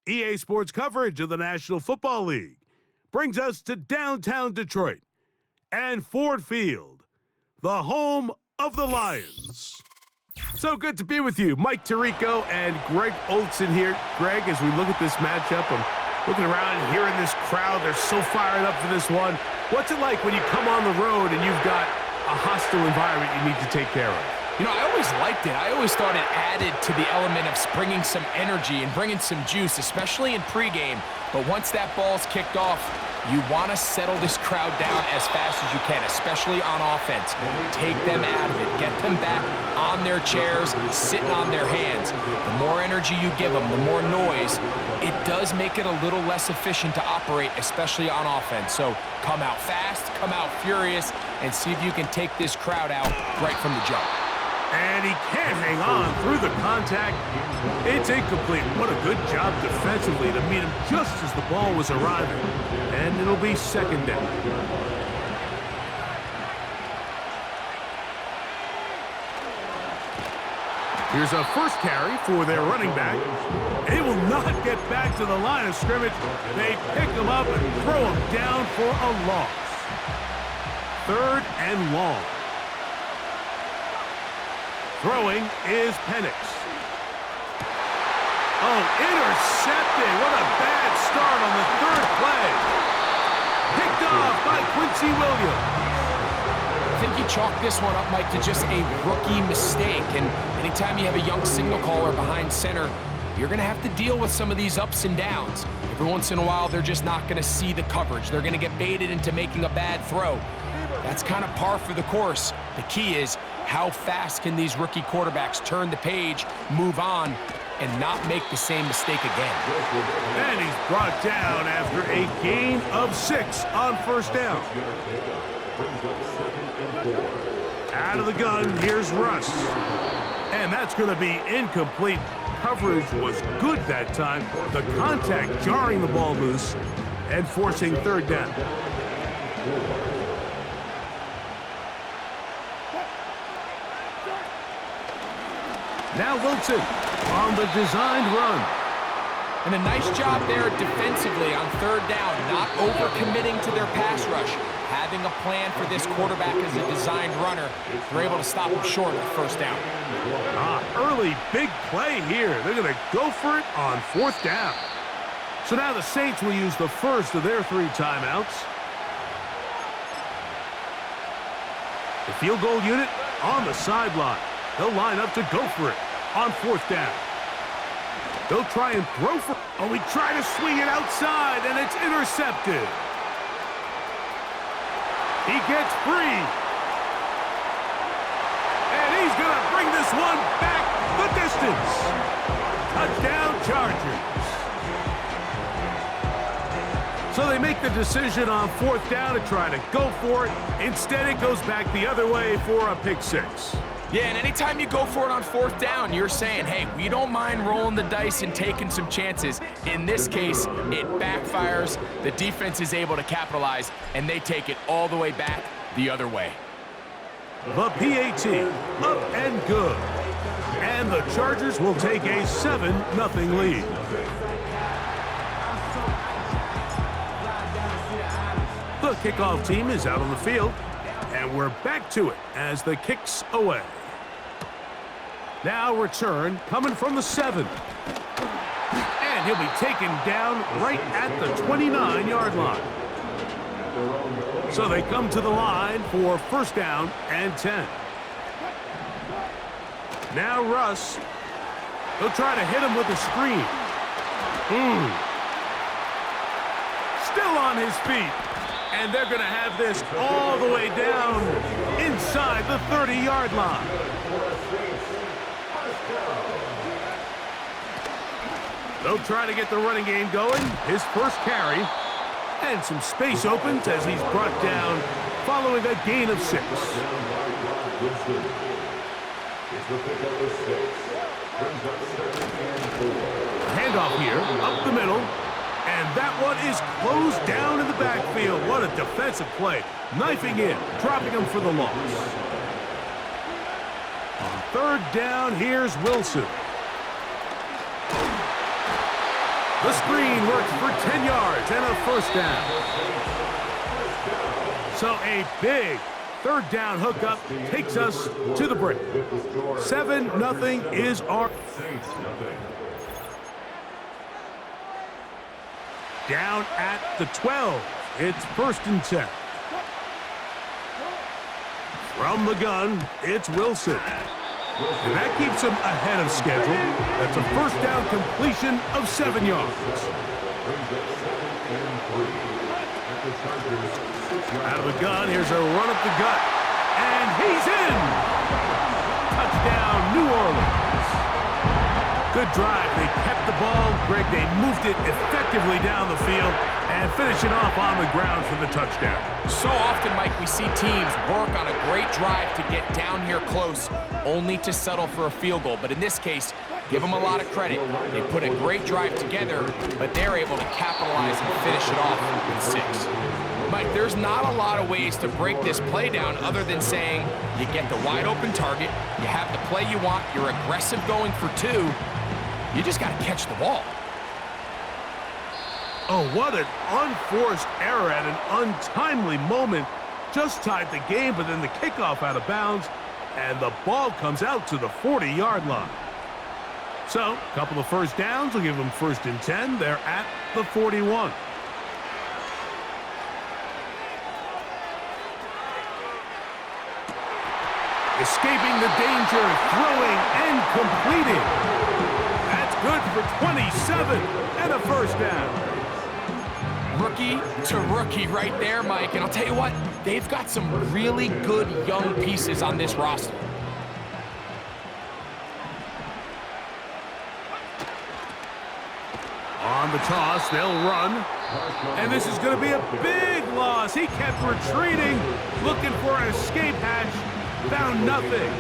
EA Sports coverage of the National Football League brings us to downtown Detroit and Ford Field, the home of the Lions. So good to be with you. Mike Tirico and Greg Olson here. Greg, as we look at this matchup, I'm looking around and hearing this crowd. They're so fired up for this one. What's it like when you come on the road and you've got a hostile environment you need to take care of? You know, I always liked it. I always thought it added to the element of bringing some energy and bringing some juice, especially in pregame. But once that ball's kicked off, you want to settle this crowd down as fast as you can, especially on offense. Take them out of it. Get them back on their chairs, sitting on their hands. The more energy you give them, the more noise, it does make it a little less efficient to operate, especially on offense. So come out fast, come out furious, and see if you can take this crowd out right from the jump. And he can't hang on through the contact. It's incomplete. What a good job defensively to meet him just as the ball was arriving. And it'll be second down. Here's a first carry for their running back. He will not get back to the line of scrimmage. They pick him up and throw him down for a loss. Third and long. Throwing is Penix. Oh, intercepted. What a bad start on the third play. Picked off by Quincy Williams. I think you chalk this one up, Mike, to just a rookie mistake. And anytime you have a young signal caller behind center, you're going to have to deal with some of these ups and downs. Every once in a while, they're just not going to see the coverage. They're going to get baited into making a bad throw. That's kind of par for the course. The key is, how fast can these rookie quarterbacks turn the page, move on, and not make the same mistake again? And he's brought down after a gain of 6 on first down. Out of the gun, here's Russ. And that's going to be incomplete. Coverage was good that time. The contact jarring the ball loose and forcing third down. Now Wilson on the designed run. And a nice job there defensively on third down, not overcommitting to their pass rush. Having a plan for this quarterback as a designed runner, they're able to stop him short of first down. Early big play here. They're going to go for it on fourth down. So now the Saints will use the first of their 3 timeouts. The field goal unit on the sideline. They'll line up to go for it on fourth down. They'll try and throw for... Oh, he tried to swing it outside, and it's intercepted. He gets free. And he's going to bring this one back the distance. Touchdown, Chargers. So they make the decision on fourth down to try to go for it. Instead, it goes back the other way for a pick 6. Yeah, and anytime you go for it on fourth down, you're saying, hey, we don't mind rolling the dice and taking some chances. In this case, it backfires. The defense is able to capitalize, and they take it all the way back the other way. The PAT, up and good. And the Chargers will take a 7-0 lead. The kickoff team is out on the field, and we're back to it as the kick's away. Now return coming from the 7. And he'll be taken down right at the 29-yard line. So they come to the line for first down and 10. Now Russ. They'll try to hit him with a screen. Still on his feet. And they're going to have this all the way down inside the 30-yard line. They'll try to get the running game going. His first carry. And some space opens as he's brought down following a gain of 6. Handoff here, up the middle. And that one is closed down in the backfield. What a defensive play. Knifing in, dropping him for the loss. On 3rd down, here's Wilson. The screen works for 10 yards and a first down. So a big 3rd down hookup takes us to the break. 7-0 is our... Down at the 12. It's 1st and 10. From the gun, it's Wilson. And that keeps him ahead of schedule. That's a 1st down completion of 7 yards. Out of the gun, here's a run up the gut. And he's in! Touchdown, New Orleans. Good drive. They kept the ball. Greg, they moved it effectively down the field and finish it off on the ground for the touchdown. So often, Mike, we see teams work on a great drive to get down here close, only to settle for a field goal. But in this case, give them a lot of credit. They put a great drive together, but they're able to capitalize and finish it off with 6. Mike, there's not a lot of ways to break this play down other than saying you get the wide open target, you have the play you want, you're aggressive going for 2, you just got to catch the ball. Oh, what an unforced error at an untimely moment. Just tied the game, but then the kickoff out of bounds, and the ball comes out to the 40-yard line. So, a couple of first downs will give them 1st and 10. They're at the 41. Escaping the danger, throwing and completing. That's good for 27 and a 1st down. Rookie to rookie right there, Mike. And I'll tell you what, they've got some really good young pieces on this roster. On the toss, they'll run. And this is going to be a big loss. He kept retreating, looking for an escape hatch. Found nothing.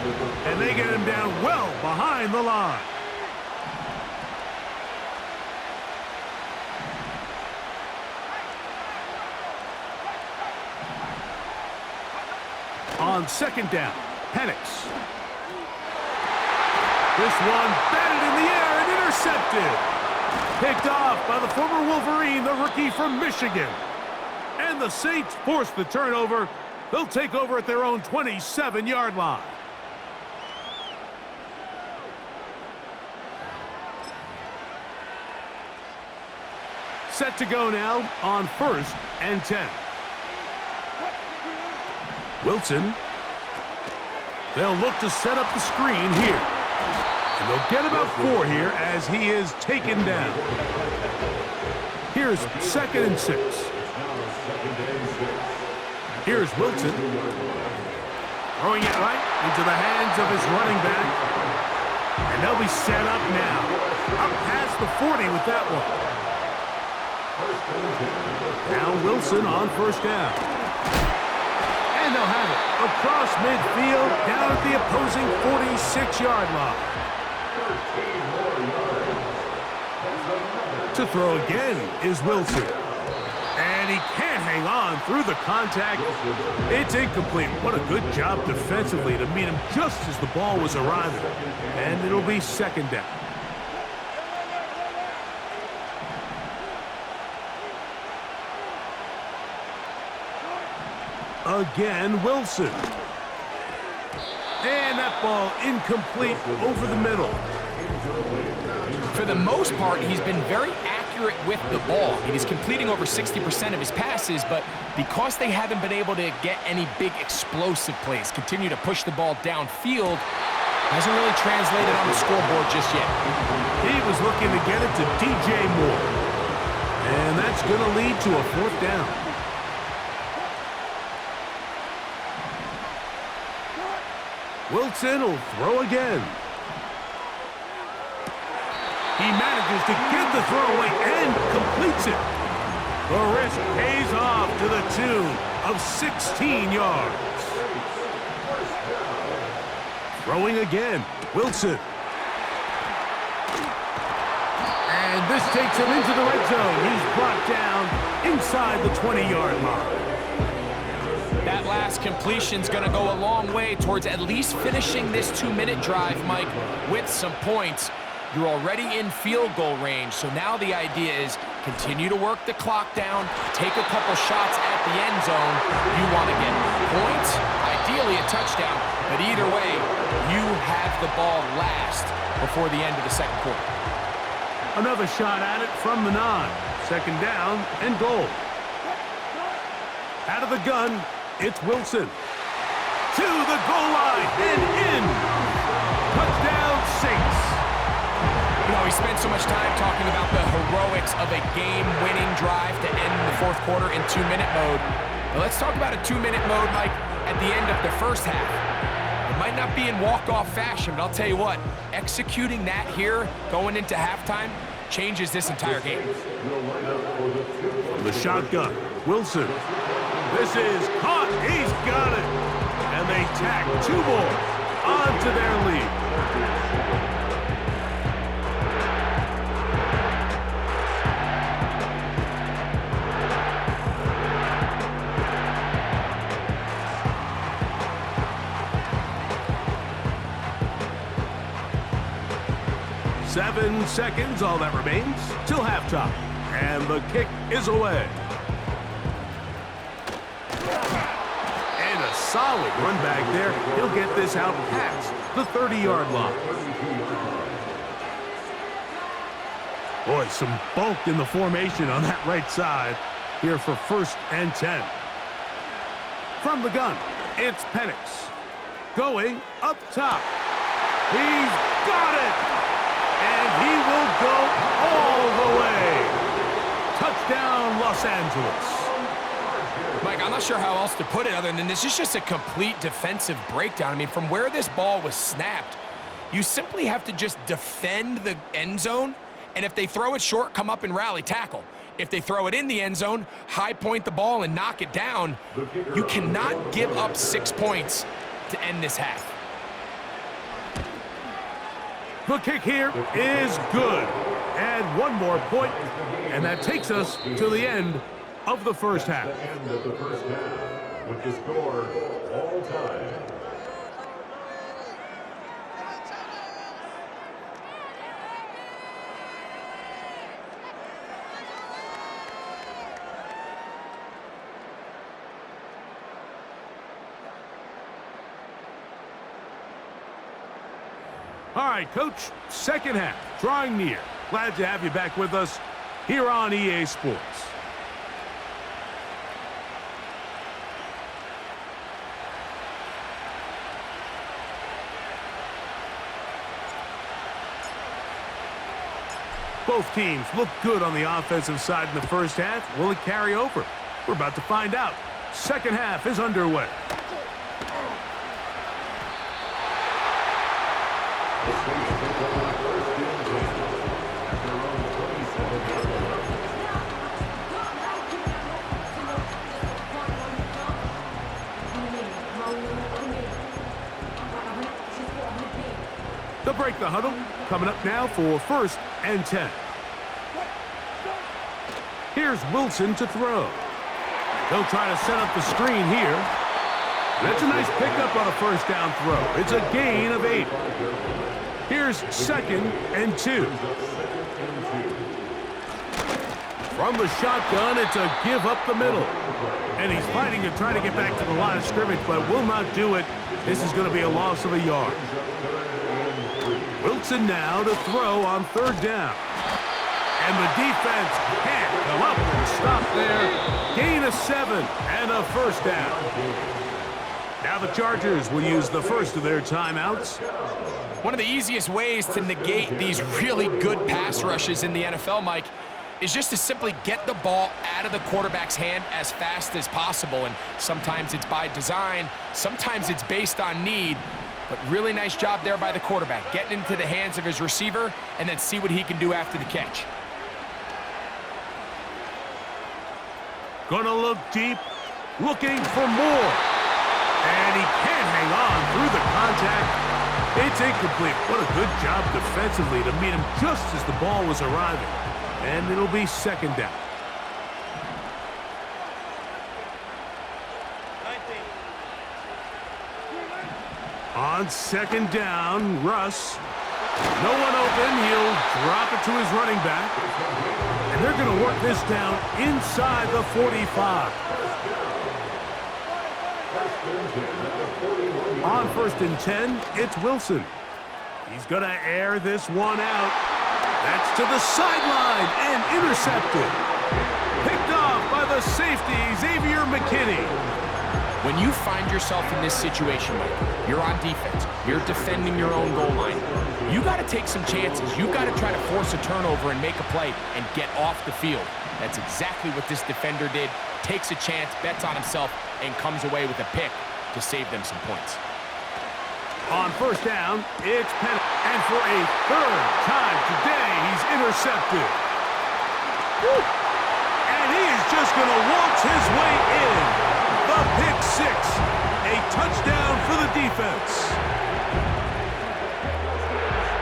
And they get him down well behind the line. On 2nd down, Penix. This one batted in the air and intercepted. Picked off by the former Wolverine, the rookie from Michigan. And the Saints force the turnover. They'll take over at their own 27-yard line. Set to go now on 1st and 10. Wilson. They'll look to set up the screen here. And they'll get about 4 here as he is taken down. Here's 2nd and 6. Here's Wilson. Throwing it right into the hands of his running back. And they'll be set up now. Up past the 40 with that one. Now Wilson on 1st down. And they'll have it across midfield down at the opposing 46-yard line. To throw again is Wilson. And he can't hang on through the contact. It's incomplete. What a good job defensively to meet him just as the ball was arriving. And it'll be 2nd down. Again, Wilson. And that ball incomplete over the middle. For the most part, he's been very accurate with the ball. He's completing over 60% of his passes, but because they haven't been able to get any big explosive plays, continue to push the ball downfield, Hasn't really translated on the scoreboard just yet. He was looking to get it to DJ Moore. And that's going to lead to a 4th down. Wilson will throw again. He manages to get the throw away and completes it. The risk pays off to the tune of 16 yards. Throwing again, Wilson. And this takes him into the red zone. He's brought down inside the 20-yard line. That last completion's going to go a long way towards at least finishing this 2-minute drive, Mike, with some points. You're already in field goal range, so now the idea is continue to work the clock down, take a couple shots at the end zone. You want to get points, ideally a touchdown, but either way, you have the ball last before the end of the second quarter. Another shot at it from the 9. 2nd down and goal. Out of the gun, it's Wilson. To the goal line and in. Touchdown, Saints. You know, we spent so much time talking about the heroics of a game-winning drive to end the 4th quarter in 2-minute mode. But let's talk about a 2-minute mode, Mike, at the end of the first half. It might not be in walk-off fashion, but I'll tell you what, executing that here, going into halftime, changes this entire game. From the shotgun, Wilson. This is caught. He's got it. And they tack 2 more onto their lead. Seven seconds, all that remains, till halftime. And the kick is away. And a solid run back there. He'll get this out past the 30-yard line. Boy, some bulk in the formation on that right side here for 1st and 10. From the gun, it's Penix. Going up top. He's got it! And he will go all the way. Touchdown, Los Angeles. Mike, I'm not sure how else to put it other than this is just a complete defensive breakdown. I mean, from where this ball was snapped, you simply have to just defend the end zone, and if they throw it short, come up and rally tackle. If they throw it in the end zone, high point the ball and knock it down. You cannot give up 6 points to end this half. The kick here is good. And 1 more point, and that takes us to the end of the first half. End of the first half, with the score all time. All right, Coach, second half, drawing near. Glad to have you back with us here on EA Sports. Both teams look good on the offensive side in the first half. Will it carry over? We're about to find out. Second half is underway. They'll break the huddle. Coming up now for 1st and 10. Here's Wilson to throw. They'll try to set up the screen here. That's a nice pickup on a 1st down throw. It's a gain of 8. Here's 2nd and 2. From the shotgun, it's a give up the middle. And he's fighting to try to get back to the line of scrimmage, but will not do it. This is going to be a loss of a yard. Wilson now to throw on 3rd down. And the defense can't come up and stop there. Gain of 7 and a 1st down. Now the Chargers will use the first of their timeouts. One of the easiest ways to negate these really good pass rushes in the NFL, Mike, is just to simply get the ball out of the quarterback's hand as fast as possible. And sometimes it's by design, sometimes it's based on need. But really nice job there by the quarterback, getting into the hands of his receiver and then see what he can do after the catch. Gonna look deep, looking for more. And he can't hang on through the contact. It's incomplete. What a good job defensively to meet him just as the ball was arriving. And it'll be second down. On second down, Russ. No one open. He'll drop it to his running back. And they're going to work this down inside the 45. On 1st and 10, it's Wilson. He's going to air this one out. That's to the sideline and intercepted. Picked off by the safety, Xavier McKinney. When you find yourself in this situation, Mike, you're on defense, you're defending your own goal line, you got to take some chances. You got to try to force a turnover and make a play and get off the field. That's exactly what this defender did. Takes a chance, bets on himself, and comes away with a pick to save them some points. On 1st down, it's Penn. And for a third time today, he's intercepted. Woo. And he is just going to waltz his way in. The pick six. A touchdown for the defense.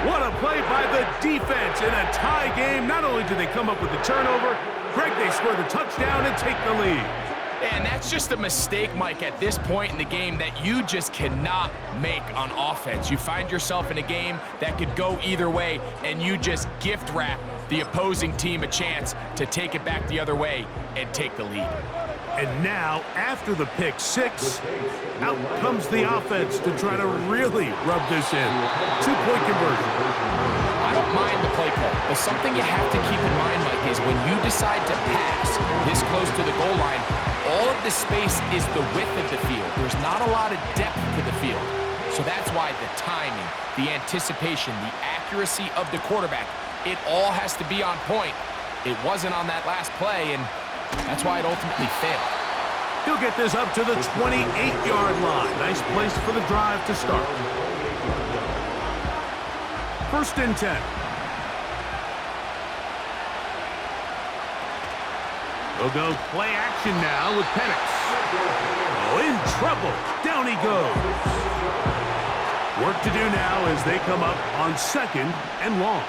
What a play by the defense in a tie game. Not only do they come up with the turnover, Greg, they score the touchdown and take the lead. And that's just a mistake, Mike, at this point in the game that you just cannot make on offense. You find yourself in a game that could go either way, and you just gift wrap the opposing team a chance to take it back the other way and take the lead. And now, after the pick six, out comes the offense to try to really rub this in. 2-point conversion. I don't mind the play call, but something you have to keep in mind, Mike, is when you decide to pass this close to the goal line, all of the space is the width of the field. There's not a lot of depth to the field. So that's why the timing, the anticipation, the accuracy of the quarterback, it all has to be on point. It wasn't on that last play, and that's why it ultimately failed. He'll get this up to the 28-yard line. Nice place for the drive to start. 1st and 10. We'll go play action now with Penix. Oh, in trouble. Down he goes. Work to do now as they come up on 2nd and long.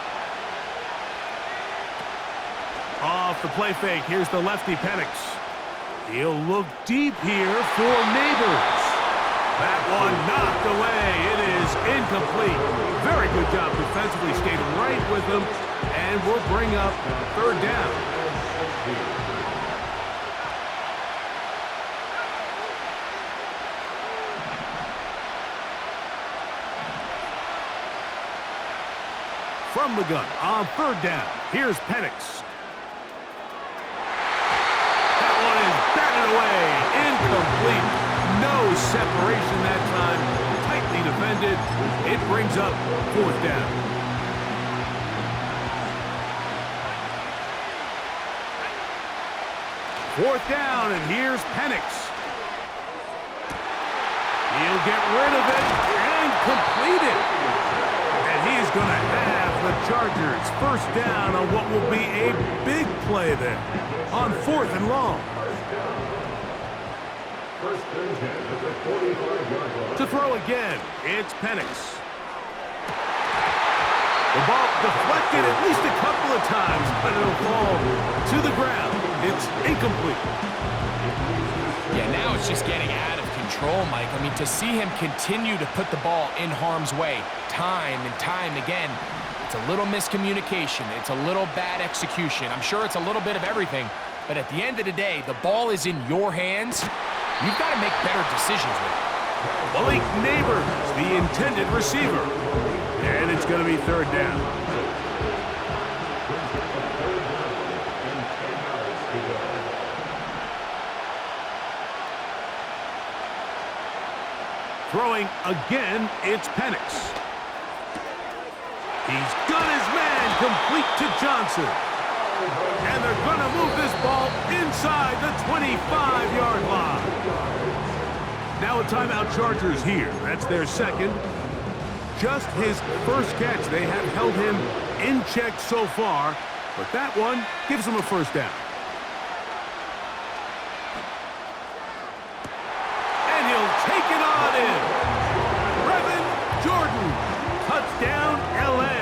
Off the play fake, here's the lefty Penix. He'll look deep here for Neighbors. That one knocked away. It is incomplete. Very good job defensively, stayed right with him, and we'll bring up 3rd down. From the gun on 3rd down, here's Penix. That one is batted away, incomplete. No separation that time, tightly defended. It brings up 4th down. Fourth down, and here's Penix. He'll get rid of it and complete it. And he's going to have the Chargers first down on what will be a big play there on 4th and long. To throw again, it's Penix. The ball deflected at least a couple of times, but it'll fall to the ground. It's incomplete. Yeah, now it's just getting out of control, Mike. I mean, to see him continue to put the ball in harm's way time and time again, it's a little miscommunication. It's a little bad execution. I'm sure it's a little bit of everything, but at the end of the day, the ball is in your hands. You've got to make better decisions with it. Malik Neighbors, the intended receiver. And it's going to be 3rd down. Throwing again, it's Penix. He's got his man complete to Johnson. And they're going to move this ball inside the 25-yard line. Now a timeout, Chargers here. That's their second. Just his first catch. They have held him in check so far, but that one gives him a first down. And he'll take it on in. Brevin Jordan, touchdown, L.A.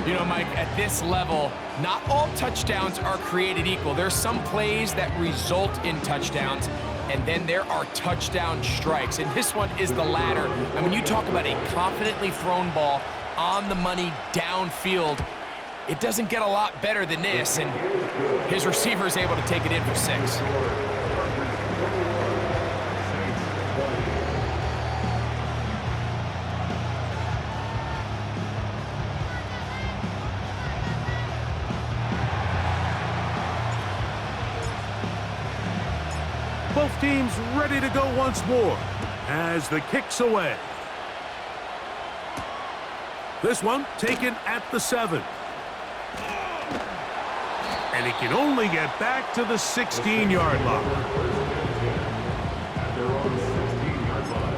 You know, Mike, at this level, not all touchdowns are created equal. There's some plays that result in touchdowns, and then there are touchdown strikes, and this one is the latter. And when you talk about a confidently thrown ball on the money downfield, it doesn't get a lot better than this, and his receiver is able to take it in for 6. Both teams ready to go once more as the kick's away. This one taken at the 7. And he can only get back to the 16-yard line. At their own 16-yard line.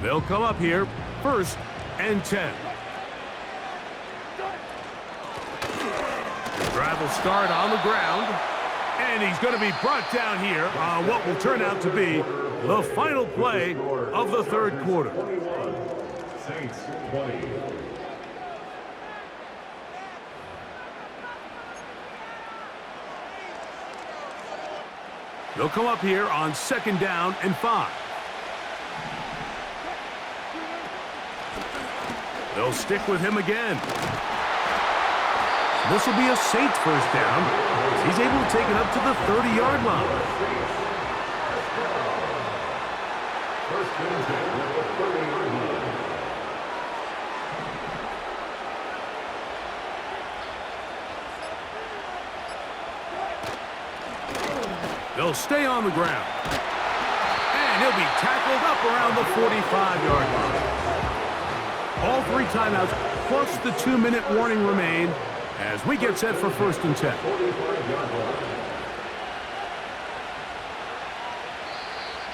They'll come up here, 1st and 10. Drive will start on the ground, and he's going to be brought down here on what will turn out to be the final play of the third quarter. 21, Saints 20. They'll come up here on 2nd down and 5. They'll stick with him again. This will be a Saints first down. He's able to take it up to the 30-yard line. First and 10 at the 30-yard line. They'll stay on the ground. And he'll be tackled up around the 45-yard line. All 3 timeouts plus the 2-minute warning remain as we get set for 1st and 10. 45-yard line.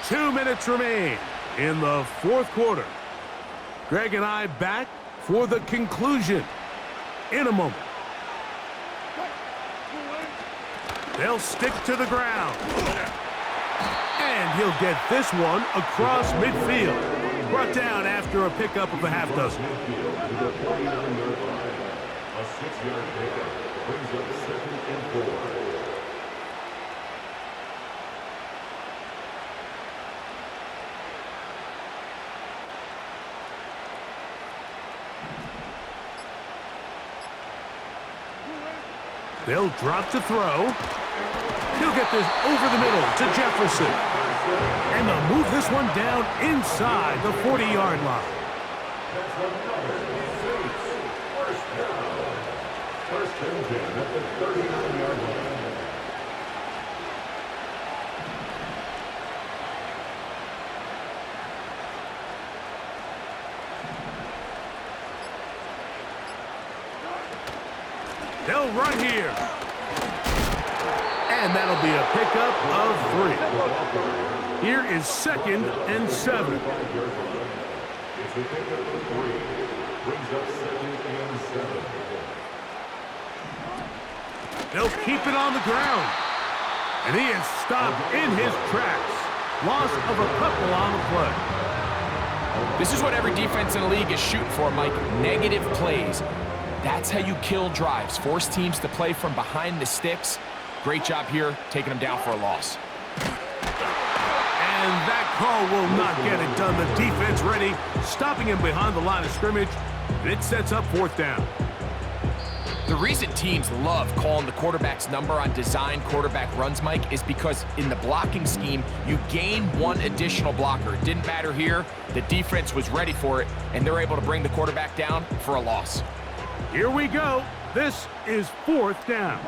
2 minutes remain in the 4th quarter. Greg and I back for the conclusion in a moment. They'll stick to the ground. And he'll get this one across midfield. Brought down after a pickup of a half dozen. To the 49-yard line. A 6-yard pickup brings up 2nd and 4. They'll drop to throw. He'll get this over the middle to Jefferson. And they'll move this one down inside the 40-yard line. That's another Saints first down. 1st and 10 at the 39-yard line. They'll run here. And that'll be a pickup of 3. Here is 2nd and 7. It's a pickup of 3. Brings up 2nd and 7. They'll keep it on the ground. And he is stopped in his tracks. Loss of a couple on the play. This is what every defense in the league is shooting for, Mike. Negative plays. That's how you kill drives. Force teams to play from behind the sticks. Great job here, taking them down for a loss. And that call will not get it done. The defense ready, stopping him behind the line of scrimmage. And it sets up 4th down. The reason teams love calling the quarterback's number on design quarterback runs, Mike, is because in the blocking scheme, you gain 1 additional blocker. It didn't matter here. The defense was ready for it, and they're able to bring the quarterback down for a loss. Here we go. This is 4th down.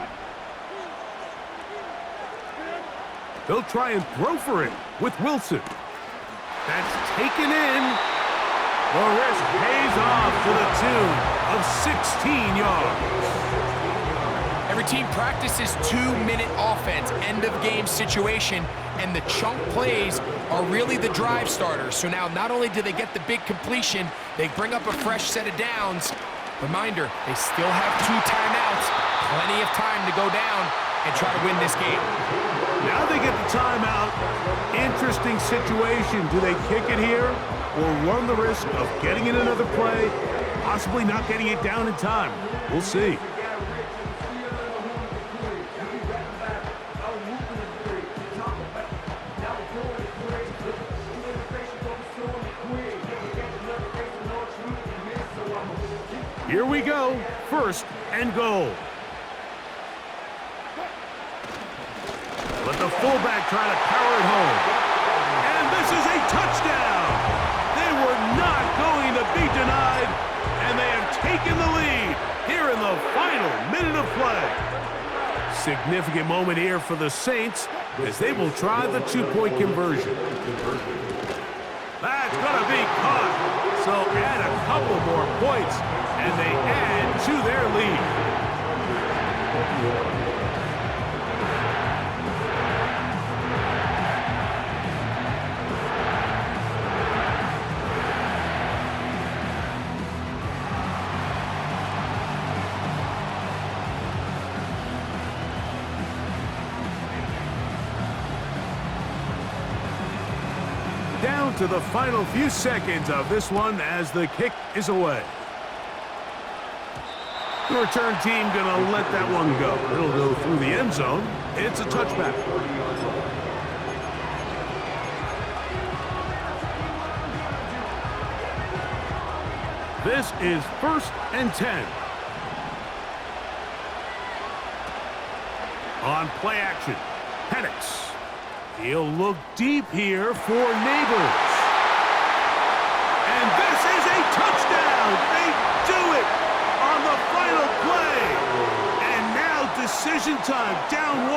They'll try and throw for it with Wilson. That's taken in. The risk pays off to the tune of 16 yards. Every team practices 2-minute offense, end-of-game situation, and the chunk plays are really the drive starters. So now not only do they get the big completion, they bring up a fresh set of downs. Reminder, they still have 2 timeouts, plenty of time to go down and try to win this game. Now they get the timeout. Interesting situation. Do they kick it here or run the risk of getting in another play, possibly not getting it down in time? We'll see. Here we go. First and goal. Let the fullback try to power it home. And this is a touchdown. They were not going to be denied, and they have taken the lead here in the final minute of play. Significant moment here for the Saints as they will try the 2-point conversion. That's going to be caught. So add a couple more points, and they add to their lead. Down to the final few seconds of this one as the kick is away. The return team gonna let that one go. It'll go through the end zone. It's a touchback. This is 1st and 10. On play action, Penix. He'll look deep here for Neighbors. And this is a touchdown! They do it on the final play! And now decision time, down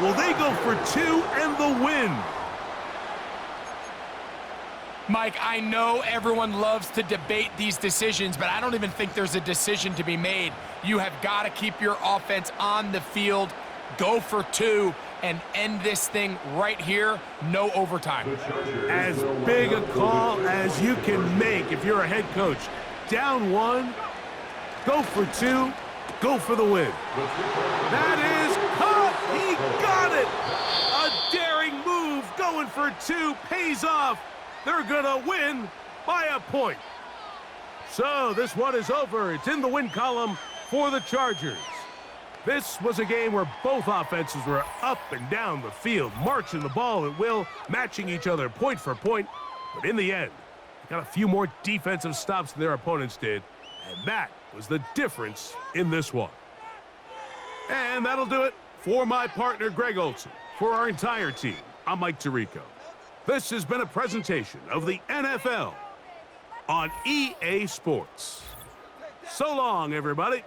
1. Will they go for 2 and the win? Mike, I know everyone loves to debate these decisions, but I don't even think there's a decision to be made. You have got to keep your offense on the field, go for 2, and end this thing right here, no overtime. As big a call as you can make if you're a head coach. Down 1, go for 2, go for the win. That is caught. He got it. A daring move going for 2 pays off. They're gonna win by a point. So this one is over. It's in the win column for the Chargers. This was a game where both offenses were up and down the field, marching the ball at will, matching each other point for point. But in the end, they got a few more defensive stops than their opponents did, and that was the difference in this one. And that'll do it for my partner, Greg Olson. For our entire team, I'm Mike Tirico. This has been a presentation of the NFL on EA Sports. So long, everybody.